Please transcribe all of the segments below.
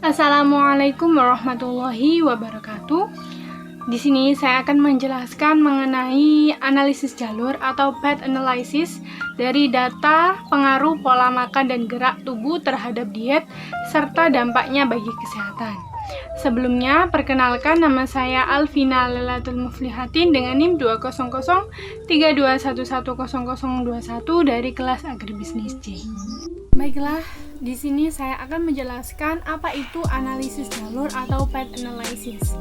Assalamualaikum warahmatullahi wabarakatuh. Di sini saya akan menjelaskan mengenai analisis jalur atau path analysis dari data pengaruh pola makan dan gerak tubuh terhadap diet serta dampaknya bagi kesehatan. Sebelumnya, perkenalkan nama saya Alvina Lailatul Muflihatin dengan NIM 20032110021 dari kelas Agribisnis C. Baiklah, di sini saya akan menjelaskan apa itu analisis jalur atau path analysis.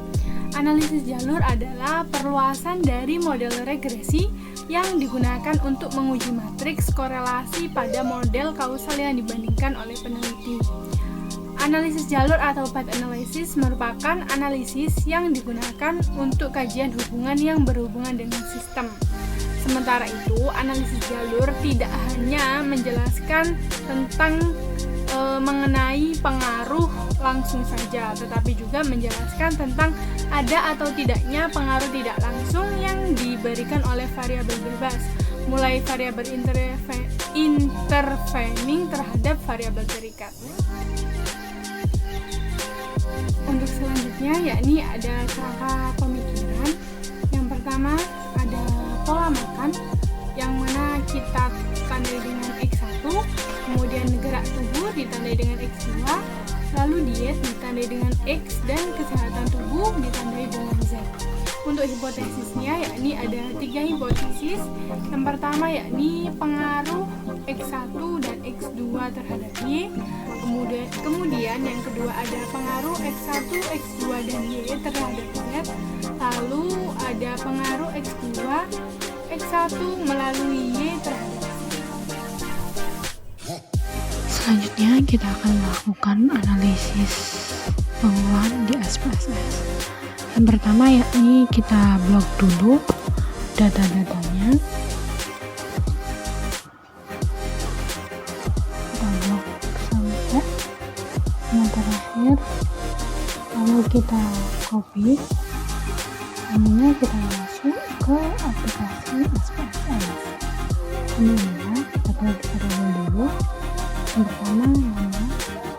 Analisis jalur adalah perluasan dari model regresi yang digunakan untuk menguji matriks korelasi pada model kausal yang dibandingkan oleh peneliti. Analisis jalur atau path analysis merupakan analisis yang digunakan untuk kajian hubungan yang berhubungan dengan sistem. Sementara itu, analisis jalur tidak hanya menjelaskan tentang mengenai pengaruh langsung saja, tetapi juga menjelaskan tentang ada atau tidaknya pengaruh tidak langsung yang diberikan oleh variabel bebas, mulai variabel intervening terhadap variabel terikat. Untuk selanjutnya yakni ada cara pemikiran. Yang pertama ada pola makan yang mana kita tandai dengan X1, kemudian gerak tubuh ditandai dengan X2, lalu diet ditandai dengan X, dan kesehatan tubuh ditandai dengan Z. Untuk hipotesisnya yakni ada 3 hipotesis. Yang pertama yakni pengaruh X1 dan X2 terhadap Y. Kemudian yang kedua ada pengaruh X1, X2 dan Y terhadap Z. Lalu ada pengaruh X2, X1 melalui Y terhadap Z. Selanjutnya kita akan melakukan analisis pengulangan di SPSS. Yang pertama yakni kita blok dulu data-datanya. Kita blok sampai yang terakhir, lalu kita copy, namanya kita masuk ke aplikasi SPSS. Kemudian kita cari dulu. Yang pertama nama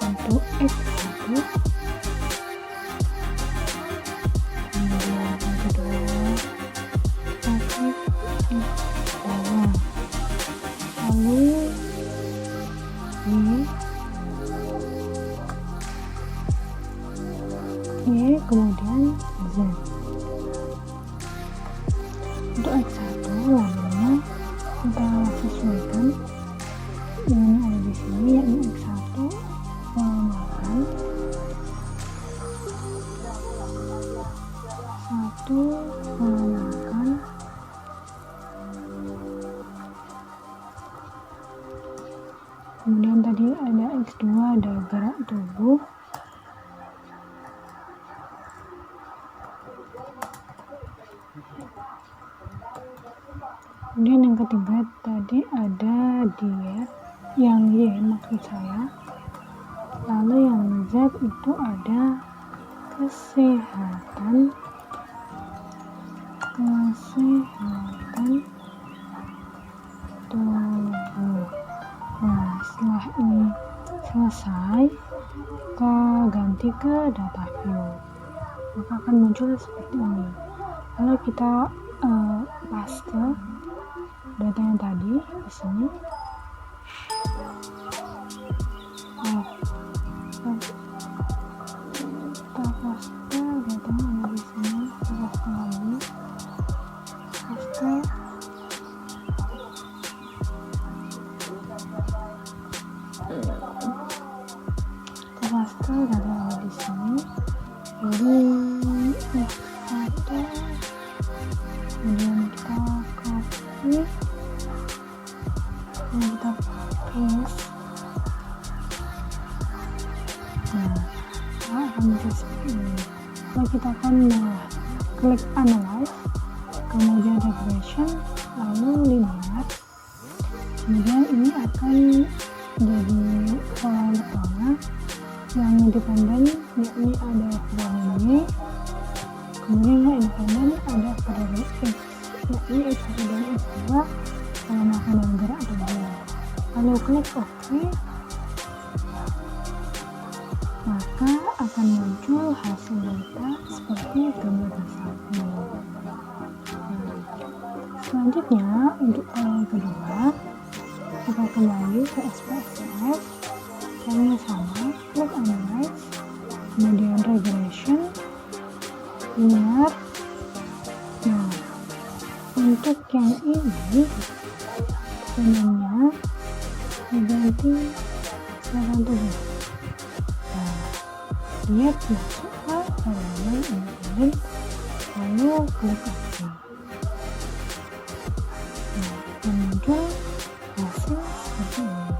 untuk X1, kemudian yang kedua topik X2, lalu Y kemudian Z. Untuk X1 labelnya kita sesuaikan dengan ada di sini, yakni X1 pola makan, 1 pola makan, kemudian tadi ada X2 ada gerak tubuh, kemudian yang ketiga tadi ada diet, yang Y maksud saya, lalu yang Z itu ada kesehatan tubuh. Nah, setelah ini selesai, kita ganti ke data view, maka akan muncul seperti ini. Lalu kita paste data yang tadi di sini. Kita paste datanya ada di sini, kita paste lagi, paste, kita paste data ada di sini, jadi X1, kemudian kita copy, dan kita paste. Nah, akan muncul seperti ini. Lalu kita akan klik analyze, kemudian regression, lalu linear. Kemudian ini akan jadi pola yang pertama yang independen, yakni ada variabel Y. Kemudian yang independen ada variabel X, yakni X1 dan X2 pola makan dan gerak tubuh. Lalu klik OK, maka akan muncul hasil data seperti gambar di samping. Selanjutnya, untuk kedua, kita kembali ke SPSS. Caranya sama, klik analyze, kemudian regression, linear. Nah, untuk yang ini sebenarnya diganti sekarang tubuh. Nah, lihat masuk ke variabel independen, lalu klik OK. Nah, muncul hasil seperti ini.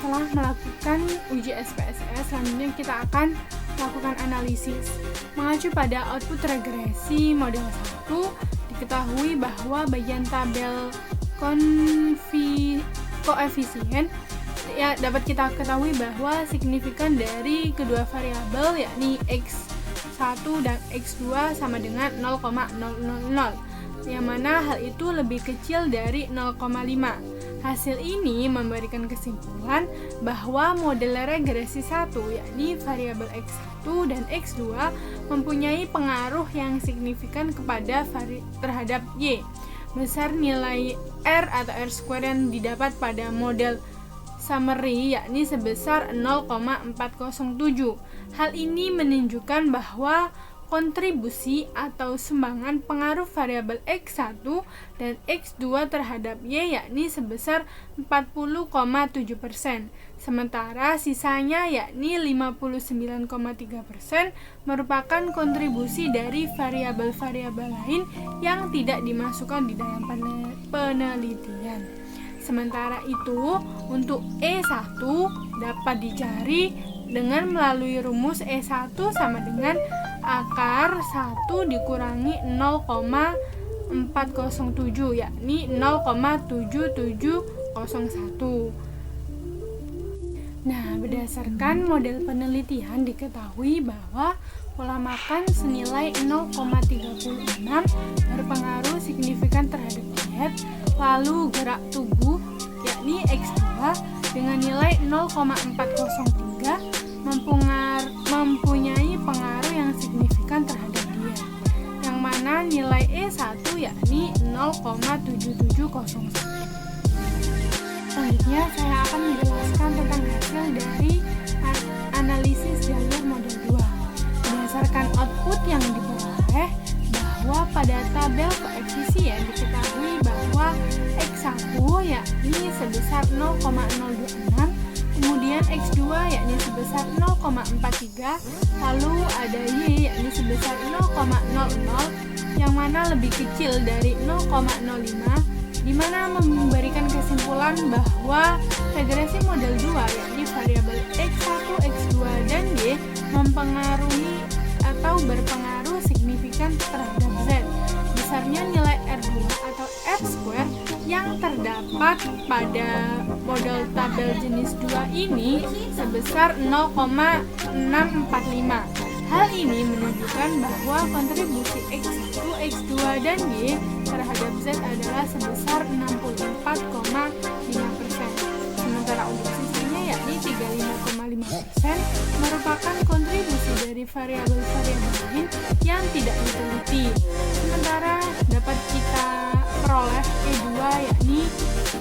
Setelah melakukan uji SPSS, selanjutnya kita akan melakukan analisis. Mengacu pada output regresi model 1, diketahui bahwa bagian tabel koefisien ya dapat kita ketahui bahwa signifikan dari kedua variabel yakni x1 dan x2 sama dengan 0,000, yang mana hal itu lebih kecil dari 0,5. Hasil ini memberikan kesimpulan bahwa model regresi 1 yakni variabel x1 dan x2 mempunyai pengaruh yang signifikan terhadap y. Besar nilai R atau R² yang didapat pada model summary yakni sebesar 0,407. Hal ini menunjukkan bahwa kontribusi atau sumbangan pengaruh variabel x1 dan x2 terhadap y yakni sebesar 40,7%, sementara sisanya yakni 59,3% merupakan kontribusi dari variabel-variabel lain yang tidak dimasukkan di dalam penelitian. Sementara itu, untuk E1 dapat dicari dengan melalui rumus E1 sama dengan akar 1 dikurangi 0,407 yakni 0,7701. Nah, berdasarkan model penelitian diketahui bahwa pola makan senilai 0,36 berpengaruh signifikan terhadap diet, lalu gerak tubuh yakni X2 dengan nilai 0,403 mempunyai pengaruh yang signifikan terhadap diet, yang mana nilai E1 yakni 0,7701. Selanjutnya saya akan menjelaskan tentang hasil dari analisis jalur model 2. Berdasarkan output yang diperoleh, bahwa pada tabel koefisien diketahui bahwa X1 yakni sebesar 0,026, kemudian X2 yakni sebesar 0,43, lalu ada Y yakni sebesar 0,00 yang mana lebih kecil dari 0,05, di mana memberikan kesimpulan bahwa regresi model 2 yakni variabel X1, X2, dan Y mempengaruhi atau berpengaruh signifikan terhadap Z. Besarnya nilai R2 atau R² yang terdapat pada model tabel jenis 2 ini sebesar 0,645. Hal ini menunjukkan bahwa kontribusi X1, X2, dan Y terhadap Z adalah sebesar 64,5%. Sementara untuk sisanya yakni 35,5% merupakan kontribusi dari variabel-variabel lain yang tidak diteliti. Sementara dapat kita peroleh E2 yakni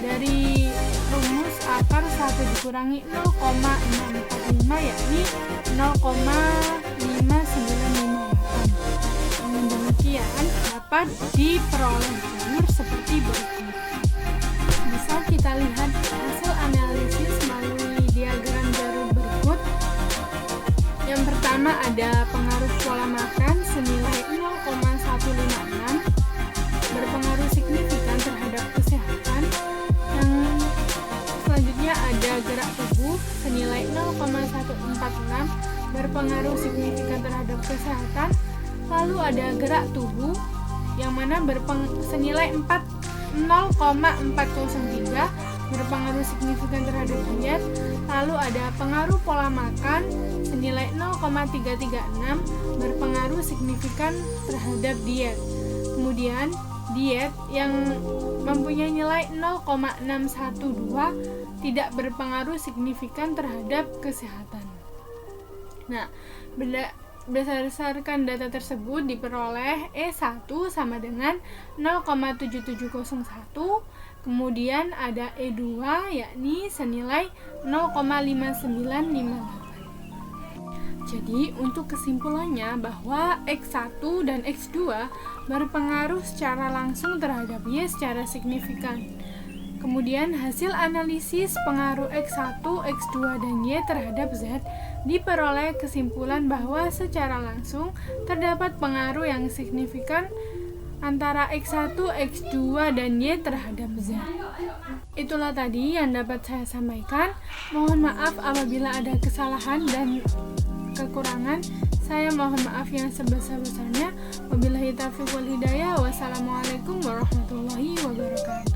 dari rumus akar 1 dikurangi 0,645 yakni 0,5958. Dengan demikian dapat diperoleh jalur seperti berikut. Bisa kita lihat hasil analisis melalui diagram jalur berikut. Yang pertama ada pengaruh pola makan senilai 0,156 berpengaruh signifikan terhadap kesehatan. Yang selanjutnya ada gerak tubuh senilai 0,146 berpengaruh signifikan terhadap kesehatan. Lalu ada gerak tubuh yang mana senilai 0,403 berpengaruh signifikan terhadap diet. Lalu ada pengaruh pola makan senilai 0,336 berpengaruh signifikan terhadap diet. Kemudian diet yang mempunyai nilai 0,612 tidak berpengaruh signifikan terhadap kesehatan. Nah, berdasarkan data tersebut diperoleh E1 sama dengan 0,7701, kemudian ada E2 yakni senilai 0,5958. Jadi, untuk kesimpulannya bahwa X1 dan X2 berpengaruh secara langsung terhadap Y secara signifikan. Kemudian, hasil analisis pengaruh X1, X2, dan Y terhadap Z diperoleh kesimpulan bahwa secara langsung terdapat pengaruh yang signifikan antara X1, X2, dan Y terhadap Z. Itulah tadi yang dapat saya sampaikan. Mohon maaf apabila ada kesalahan dan kekurangan. Saya mohon maaf yang sebesar-besarnya. Wabillahi taufiq wal hidayah. Wassalamualaikum warahmatullahi wabarakatuh.